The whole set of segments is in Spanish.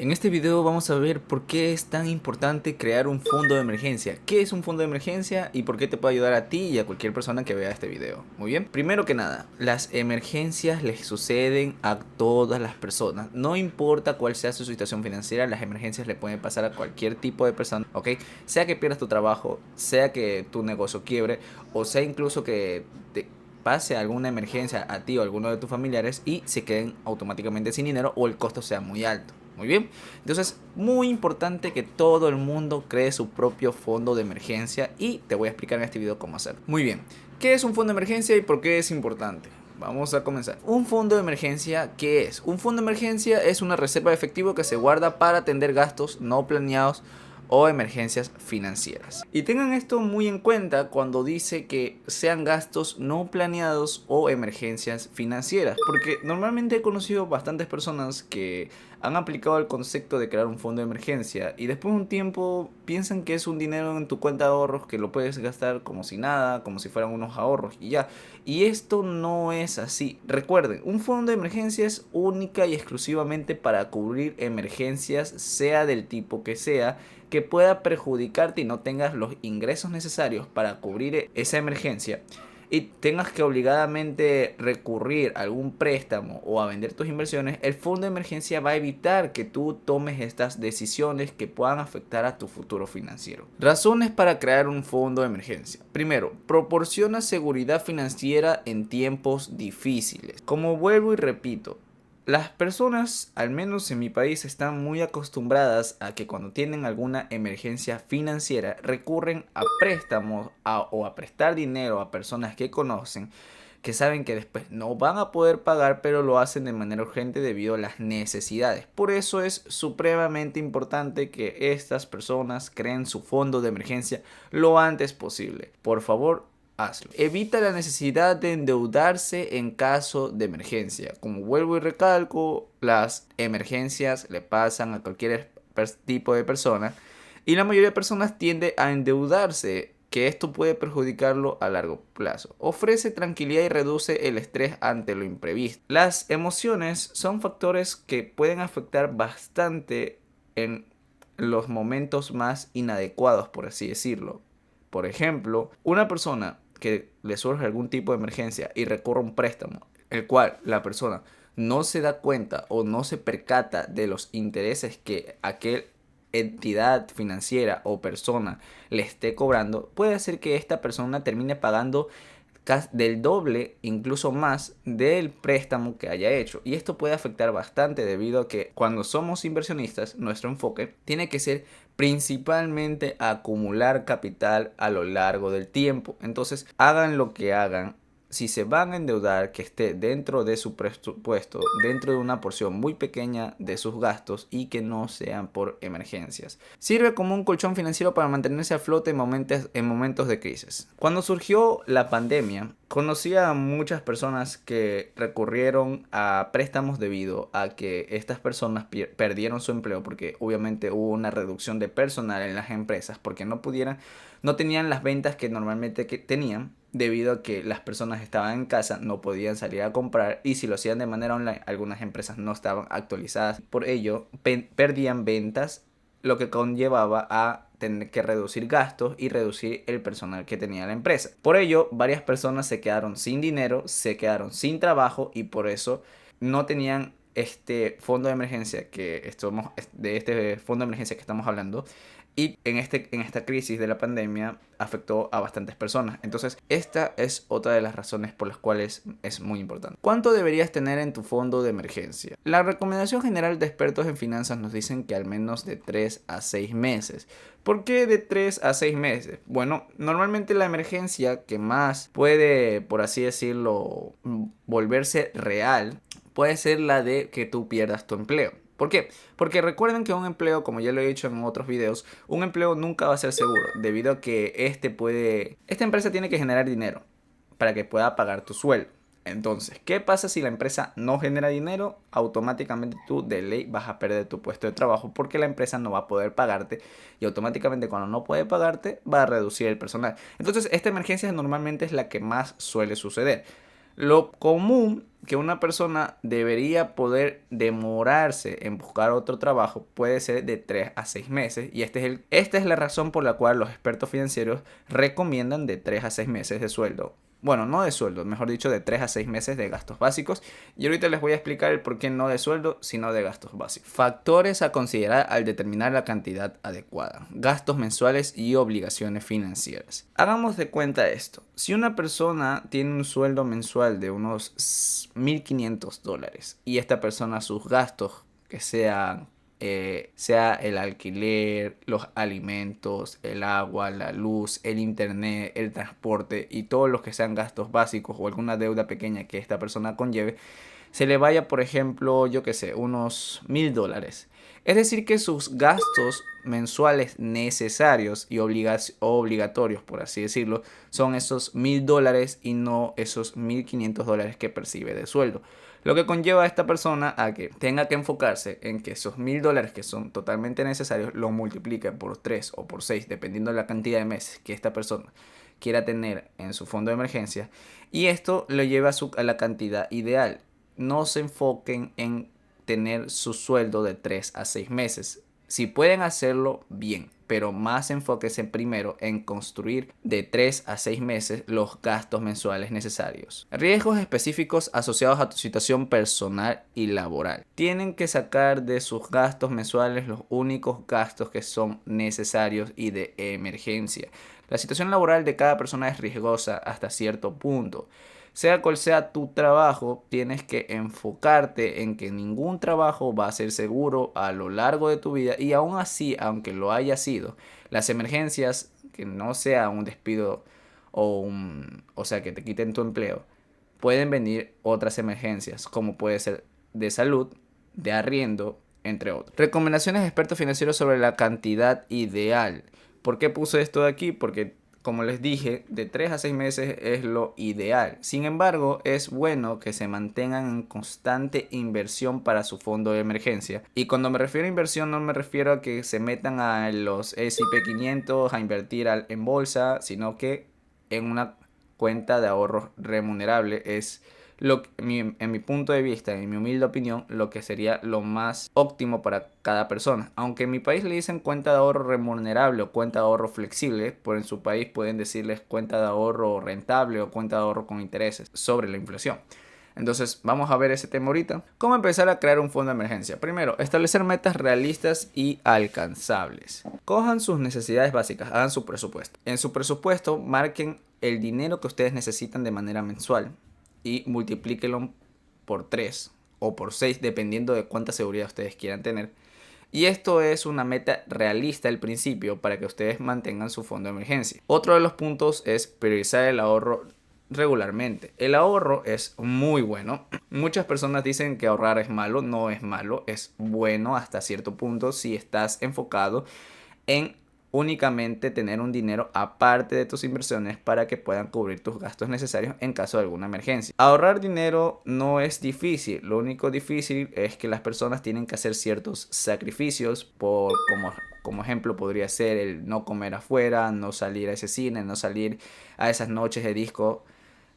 En este video vamos a ver por qué es tan importante crear un fondo de emergencia. ¿Qué es un fondo de emergencia y por qué te puede ayudar a ti y a cualquier persona que vea este video? Muy bien, primero que nada, las emergencias les suceden a todas las personas. No importa cuál sea su situación financiera, las emergencias le pueden pasar a cualquier tipo de persona, ¿ok? Sea que pierdas tu trabajo, sea que tu negocio quiebre o sea incluso que te pase alguna emergencia a ti o a alguno de tus familiares y se queden automáticamente sin dinero o el costo sea muy alto. Muy bien, entonces muy importante que todo el mundo cree su propio fondo de emergencia y te voy a explicar en este video cómo hacerlo. Muy bien, ¿qué es un fondo de emergencia y por qué es importante? Vamos a comenzar. Un fondo de emergencia, ¿qué es? Un fondo de emergencia es una reserva de efectivo que se guarda para atender gastos no planeados o emergencias financieras. Y tengan esto muy en cuenta cuando dice que sean gastos no planeados o emergencias financieras, porque normalmente he conocido bastantes personas que han aplicado el concepto de crear un fondo de emergencia y después de un tiempo piensan que es un dinero en tu cuenta de ahorros que lo puedes gastar como si nada, como si fueran unos ahorros y ya. Y esto no es así. Recuerden, un fondo de emergencia es única y exclusivamente para cubrir emergencias, sea del tipo que pueda perjudicarte y no tengas los ingresos necesarios para cubrir esa emergencia y tengas que obligadamente recurrir a algún préstamo o a vender tus inversiones, el fondo de emergencia va a evitar que tú tomes estas decisiones que puedan afectar a tu futuro financiero. Razones para crear un fondo de emergencia. Primero, proporciona seguridad financiera en tiempos difíciles. Como vuelvo y repito, las personas, al menos en mi país, están muy acostumbradas a que cuando tienen alguna emergencia financiera recurren a préstamos o a prestar dinero a personas que conocen, que saben que después no van a poder pagar, pero lo hacen de manera urgente debido a las necesidades. Por eso es supremamente importante que estas personas creen su fondo de emergencia lo antes posible. Por favor, hazlo. Evita la necesidad de endeudarse en caso de emergencia. Como vuelvo y recalco, las emergencias le pasan a cualquier tipo de persona y la mayoría de personas tiende a endeudarse, que esto puede perjudicarlo a largo plazo. Ofrece tranquilidad y reduce el estrés ante lo imprevisto. Las emociones son factores que pueden afectar bastante en los momentos más inadecuados, por así decirlo. Por ejemplo, una persona que le surge algún tipo de emergencia y recurre a un préstamo, el cual la persona no se da cuenta o no se percata de los intereses que aquel entidad financiera o persona le esté cobrando, puede hacer que esta persona termine pagando del doble, incluso más, del préstamo que haya hecho. Y esto puede afectar bastante debido a que cuando somos inversionistas, nuestro enfoque tiene que ser principalmente acumular capital a lo largo del tiempo. Entonces, hagan lo que hagan. Si se van a endeudar, que esté dentro de su presupuesto, dentro de una porción muy pequeña de sus gastos y que no sean por emergencias. Sirve como un colchón financiero para mantenerse a flote en momentos de crisis. Cuando surgió la pandemia, conocí a muchas personas que recurrieron a préstamos debido a que estas personas perdieron su empleo porque obviamente hubo una reducción de personal en las empresas porque no tenían las ventas que normalmente tenían debido a que las personas estaban en casa, no podían salir a comprar y si lo hacían de manera online, algunas empresas no estaban actualizadas. Por ello, perdían ventas, lo que conllevaba a tener que reducir gastos y reducir el personal que tenía la empresa. Por ello, varias personas se quedaron sin dinero, se quedaron sin trabajo y por eso no tenían este fondo de emergencia de este fondo de emergencia que estamos hablando. Y en esta crisis de la pandemia afectó a bastantes personas. Entonces, esta es otra de las razones por las cuales es muy importante. ¿Cuánto deberías tener en tu fondo de emergencia? La recomendación general de expertos en finanzas nos dicen que al menos de 3 a 6 meses. ¿Por qué de 3 a 6 meses? Bueno, normalmente la emergencia que más puede, por así decirlo, volverse real, puede ser la de que tú pierdas tu empleo. ¿Por qué? Porque recuerden que un empleo, como ya lo he dicho en otros videos, un empleo nunca va a ser seguro, debido a que esta empresa tiene que generar dinero para que pueda pagar tu sueldo. Entonces, ¿qué pasa si la empresa no genera dinero? Automáticamente tú de ley vas a perder tu puesto de trabajo porque la empresa no va a poder pagarte y automáticamente cuando no puede pagarte va a reducir el personal. Entonces, esta emergencia normalmente es la que más suele suceder. Lo común que una persona debería poder demorarse en buscar otro trabajo puede ser de 3 a 6 meses y esta es la razón por la cual los expertos financieros recomiendan de 3 a 6 meses de sueldo. Bueno, no de sueldo, mejor dicho, de 3 a 6 meses de gastos básicos. Y ahorita les voy a explicar el por qué no de sueldo, sino de gastos básicos. Factores a considerar al determinar la cantidad adecuada. Gastos mensuales y obligaciones financieras. Hagamos de cuenta esto. Si una persona tiene un sueldo mensual de unos $1,500 y esta persona sus gastos que sea el alquiler, los alimentos, el agua, la luz, el internet, el transporte y todos los que sean gastos básicos o alguna deuda pequeña que esta persona conlleve, se le vaya, por ejemplo, yo qué sé, unos $1,000. Es decir, que sus gastos mensuales necesarios y obligatorios, por así decirlo, son esos $1,000 y no esos $1,500 que percibe de sueldo. Lo que conlleva a esta persona a que tenga que enfocarse en que esos $1,000 que son totalmente necesarios lo multiplique por 3 o por 6, dependiendo de la cantidad de meses que esta persona quiera tener en su fondo de emergencia. Y esto lo lleva a la cantidad ideal. No se enfoquen en tener su sueldo de 3 a 6 meses. Si pueden hacerlo, bien, pero más enfóquense primero en construir de 3 a 6 meses los gastos mensuales necesarios. Riesgos específicos asociados a tu situación personal y laboral. Tienen que sacar de sus gastos mensuales los únicos gastos que son necesarios y de emergencia. La situación laboral de cada persona es riesgosa hasta cierto punto. Sea cual sea tu trabajo, tienes que enfocarte en que ningún trabajo va a ser seguro a lo largo de tu vida y aún así, aunque lo haya sido, las emergencias, que no sea un despido o sea, que te quiten tu empleo, pueden venir otras emergencias, como puede ser de salud, de arriendo, entre otros. Recomendaciones de expertos financieros sobre la cantidad ideal. ¿Por qué puse esto de aquí? Porque como les dije, de 3 a 6 meses es lo ideal. Sin embargo, es bueno que se mantengan en constante inversión para su fondo de emergencia. Y cuando me refiero a inversión, no me refiero a que se metan a los S&P 500 a invertir en bolsa, sino que en una cuenta de ahorros remunerable es en mi punto de vista, en mi humilde opinión, lo que sería lo más óptimo para cada persona. Aunque en mi país le dicen cuenta de ahorro remunerable o cuenta de ahorro flexible, por en su país pueden decirles cuenta de ahorro rentable o cuenta de ahorro con intereses sobre la inflación. Entonces, vamos a ver ese tema ahorita. ¿Cómo empezar a crear un fondo de emergencia? Primero, establecer metas realistas y alcanzables. Cojan sus necesidades básicas, hagan su presupuesto. En su presupuesto, marquen el dinero que ustedes necesitan de manera mensual y multiplíquenlo por 3 o por 6, dependiendo de cuánta seguridad ustedes quieran tener. Y esto es una meta realista al principio para que ustedes mantengan su fondo de emergencia. Otro de los puntos es priorizar el ahorro regularmente. El ahorro es muy bueno. Muchas personas dicen que ahorrar es malo. No es malo, es bueno hasta cierto punto si estás enfocado en únicamente tener un dinero aparte de tus inversiones para que puedan cubrir tus gastos necesarios en caso de alguna emergencia. Ahorrar dinero no es difícil, lo único difícil es que las personas tienen que hacer ciertos sacrificios como ejemplo podría ser el no comer afuera, no salir a ese cine, no salir a esas noches de disco,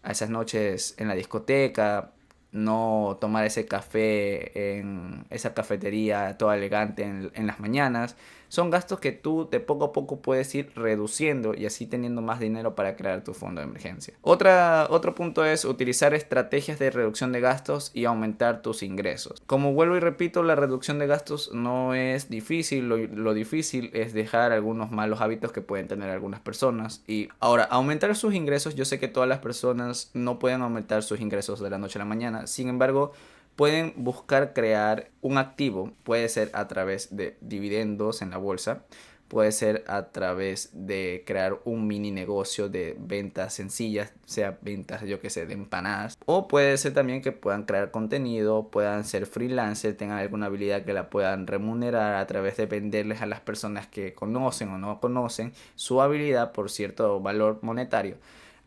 a esas noches en la discoteca, no tomar ese café en esa cafetería toda elegante en las mañanas. Son gastos que tú de poco a poco puedes ir reduciendo y así teniendo más dinero para crear tu fondo de emergencia. Otro punto es utilizar estrategias de reducción de gastos y aumentar tus ingresos. Como vuelvo y repito, la reducción de gastos no es difícil, lo difícil es dejar algunos malos hábitos que pueden tener algunas personas. Y ahora, aumentar sus ingresos, yo sé que todas las personas no pueden aumentar sus ingresos de la noche a la mañana, sin embargo, pueden buscar crear un activo, puede ser a través de dividendos en la bolsa, puede ser a través de crear un mini negocio de ventas sencillas, sea ventas, yo que sé, de empanadas, o puede ser también que puedan crear contenido, puedan ser freelancer, tengan alguna habilidad que la puedan remunerar a través de venderles a las personas que conocen o no conocen su habilidad por cierto valor monetario.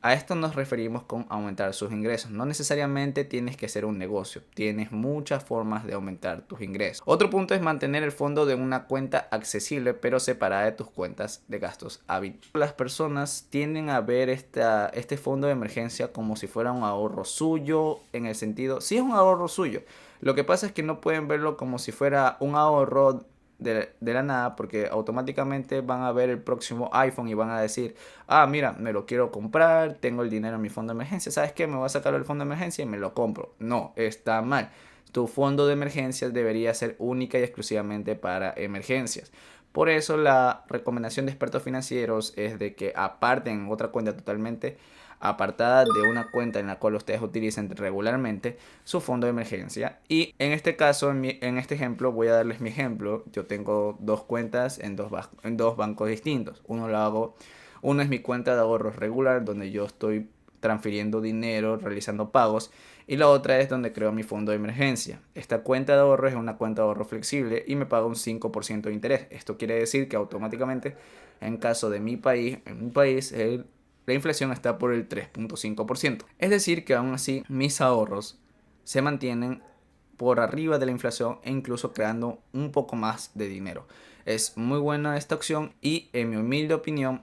A esto nos referimos con aumentar sus ingresos. No necesariamente tienes que ser un negocio, tienes muchas formas de aumentar tus ingresos. Otro punto es mantener el fondo de una cuenta accesible pero separada de tus cuentas de gastos habituales. Las personas tienden a ver este fondo de emergencia como si fuera un ahorro suyo, en el sentido, sí es un ahorro suyo. Lo que pasa es que no pueden verlo como si fuera un ahorro de la nada, porque automáticamente van a ver el próximo iPhone y van a decir, ah, mira, me lo quiero comprar, tengo el dinero en mi fondo de emergencia, ¿sabes qué? Me voy a sacar el fondo de emergencia y me lo compro. No, está mal. Tu fondo de emergencias debería ser única y exclusivamente para emergencias. Por eso la recomendación de expertos financieros es de que aparten otra cuenta totalmente apartada de una cuenta en la cual ustedes utilicen regularmente su fondo de emergencia. Y en este caso, en este ejemplo, voy a darles mi ejemplo. Yo tengo dos cuentas en dos bancos distintos. Uno es mi cuenta de ahorros regular, donde yo estoy transfiriendo dinero, realizando pagos, y la otra es donde creo mi fondo de emergencia. Esta cuenta de ahorro es una cuenta de ahorro flexible y me paga un 5% de interés. Esto quiere decir que automáticamente, en caso de mi país, la inflación está por el 3.5%. Es decir, que aún así mis ahorros se mantienen por arriba de la inflación e incluso creando un poco más de dinero. Es muy buena esta opción y, en mi humilde opinión,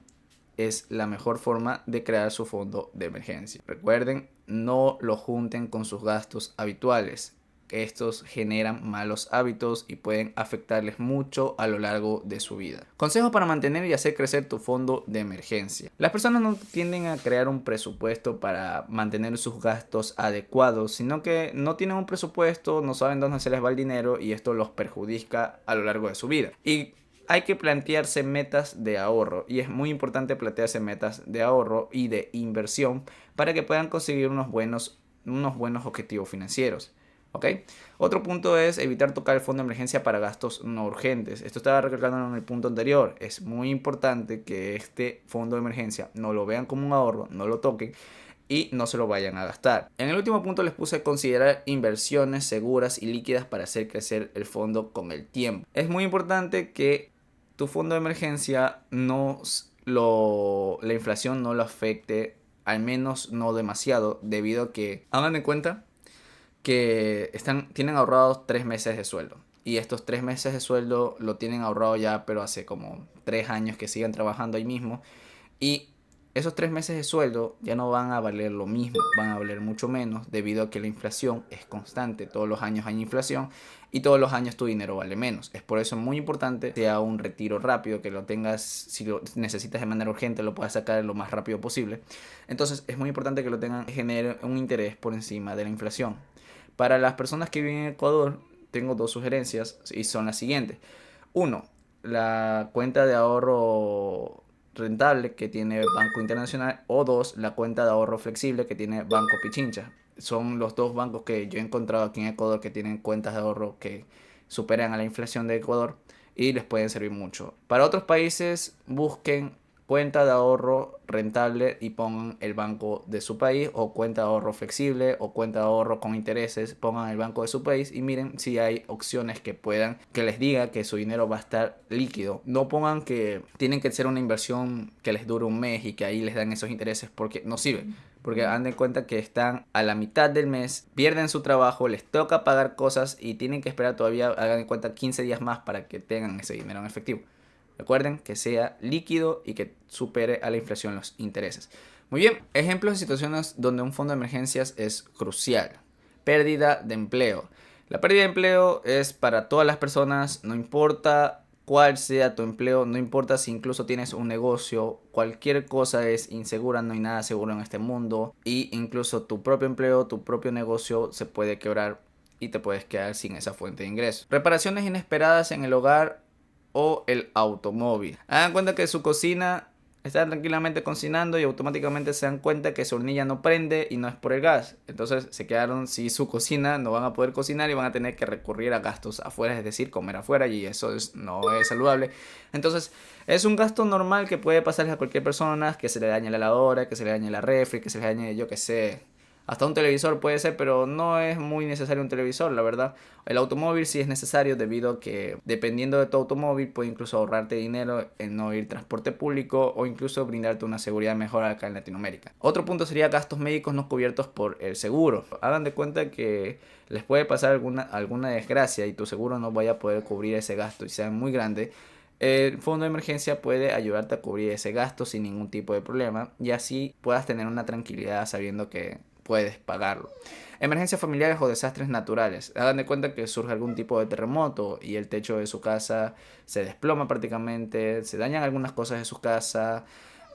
es la mejor forma de crear su fondo de emergencia. Recuerden, no lo junten con sus gastos habituales. Estos generan malos hábitos y pueden afectarles mucho a lo largo de su vida. Consejos para mantener y hacer crecer tu fondo de emergencia. Las personas no tienden a crear un presupuesto para mantener sus gastos adecuados, sino que no tienen un presupuesto, no saben dónde se les va el dinero y esto los perjudica a lo largo de su vida. Y hay que plantearse metas de ahorro, y es muy importante plantearse metas de ahorro y de inversión para que puedan conseguir unos buenos objetivos financieros. ¿Ok? Otro punto es evitar tocar el fondo de emergencia para gastos no urgentes. Esto estaba recalcando en el punto anterior. Es muy importante que este fondo de emergencia no lo vean como un ahorro, no lo toquen y no se lo vayan a gastar. En el último punto les puse considerar inversiones seguras y líquidas para hacer crecer el fondo con el tiempo. Es muy importante que tu fondo de emergencia la inflación no lo afecte, al menos no demasiado, debido a que hagan en cuenta que tienen ahorrados 3 meses de sueldo. Y estos 3 meses de sueldo lo tienen ahorrado ya, pero hace como 3 años que siguen trabajando ahí mismo. Y esos 3 meses de sueldo ya no van a valer lo mismo, van a valer mucho menos, debido a que la inflación es constante. Todos los años hay inflación y todos los años tu dinero vale menos. Es por eso muy importante que sea un retiro rápido, que lo tengas, si lo necesitas de manera urgente, lo puedas sacar lo más rápido posible. Entonces es muy importante que lo tengan, genere un interés por encima de la inflación. Para las personas que viven en Ecuador, tengo dos sugerencias y son las siguientes. Uno, la cuenta de ahorro rentable que tiene Banco Internacional, o dos, la cuenta de ahorro flexible que tiene Banco Pichincha. Son los dos bancos que yo he encontrado aquí en Ecuador que tienen cuentas de ahorro que superan a la inflación de Ecuador y les pueden servir mucho. Para otros países, busquen cuenta de ahorro rentable y pongan el banco de su país, o cuenta de ahorro flexible o cuenta de ahorro con intereses, pongan el banco de su país y miren si hay opciones que les diga que su dinero va a estar líquido. No pongan que tienen que ser una inversión que les dure un mes y que ahí les dan esos intereses, porque no sirve. Porque dan en cuenta que están a la mitad del mes, pierden su trabajo, les toca pagar cosas y tienen que esperar todavía, hagan en cuenta, 15 días más para que tengan ese dinero en efectivo. Recuerden que sea líquido y que supere a la inflación los intereses. Muy bien, ejemplos de situaciones donde un fondo de emergencias es crucial. Pérdida de empleo. La pérdida de empleo es para todas las personas, no importa cuál sea tu empleo, no importa si incluso tienes un negocio, cualquier cosa es insegura, no hay nada seguro en este mundo, y incluso tu propio empleo, tu propio negocio se puede quebrar y te puedes quedar sin esa fuente de ingreso. Reparaciones inesperadas en el hogar o el automóvil. Hagan cuenta que su cocina está tranquilamente cocinando y automáticamente se dan cuenta que su hornilla no prende y no es por el gas. Entonces se quedaron sin su cocina, no van a poder cocinar y van a tener que recurrir a gastos afuera, es decir, comer afuera, y eso no es saludable. Entonces es un gasto normal que puede pasarle a cualquier persona, que se le dañe la lavadora, que se le dañe la refri, que se le dañe, yo que sé, Hasta un televisor puede ser, pero no es muy necesario un televisor, la verdad. El automóvil sí es necesario debido a que dependiendo de tu automóvil puede incluso ahorrarte dinero en no ir transporte público o incluso brindarte una seguridad mejor acá en Latinoamérica. Otro punto sería gastos médicos no cubiertos por el seguro. Hagan de cuenta que les puede pasar alguna desgracia y tu seguro no vaya a poder cubrir ese gasto y sea muy grande. El fondo de emergencia puede ayudarte a cubrir ese gasto sin ningún tipo de problema y así puedas tener una tranquilidad sabiendo que puedes pagarlo. Emergencias familiares o desastres naturales. Hagan de cuenta que surge algún tipo de terremoto y el techo de su casa se desploma prácticamente, se dañan algunas cosas de su casa,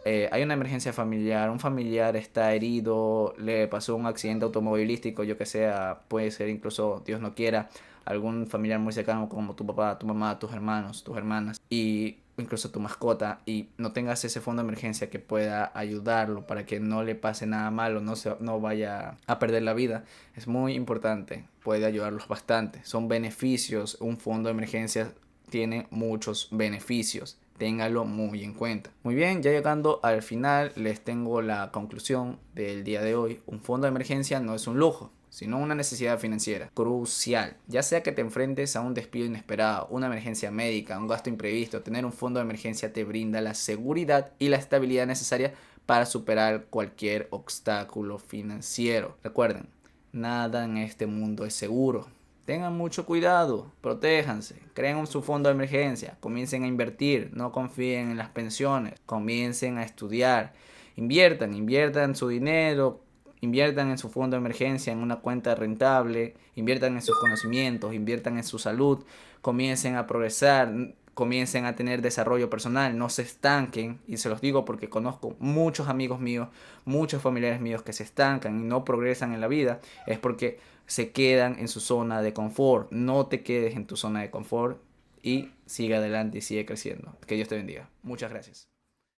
hay una emergencia familiar, un familiar está herido, le pasó un accidente automovilístico, yo que sea, puede ser incluso, Dios no quiera, algún familiar muy cercano como tu papá, tu mamá, tus hermanos, tus hermanas y incluso tu mascota y no tengas ese fondo de emergencia que pueda ayudarlo para que no le pase nada malo, no vaya a perder la vida, es muy importante, puede ayudarlos bastante. Son beneficios, un fondo de emergencia tiene muchos beneficios. Téngalo muy en cuenta. Muy bien, ya llegando al final, les tengo la conclusión del día de hoy. Un fondo de emergencia no es un lujo, sino una necesidad financiera crucial. Ya sea que te enfrentes a un despido inesperado, una emergencia médica, un gasto imprevisto, tener un fondo de emergencia te brinda la seguridad y la estabilidad necesaria para superar cualquier obstáculo financiero. Recuerden, nada en este mundo es seguro. Tengan mucho cuidado, protéjanse, creen su fondo de emergencia, comiencen a invertir, no confíen en las pensiones, comiencen a estudiar, inviertan su dinero, inviertan en su fondo de emergencia en una cuenta rentable, inviertan en sus conocimientos, inviertan en su salud, comiencen a progresar, comiencen a tener desarrollo personal, no se estanquen, y se los digo porque conozco muchos amigos míos, muchos familiares míos que se estancan y no progresan en la vida, es porque se quedan en su zona de confort. No te quedes en tu zona de confort y sigue adelante y sigue creciendo. Que Dios te bendiga. Muchas gracias.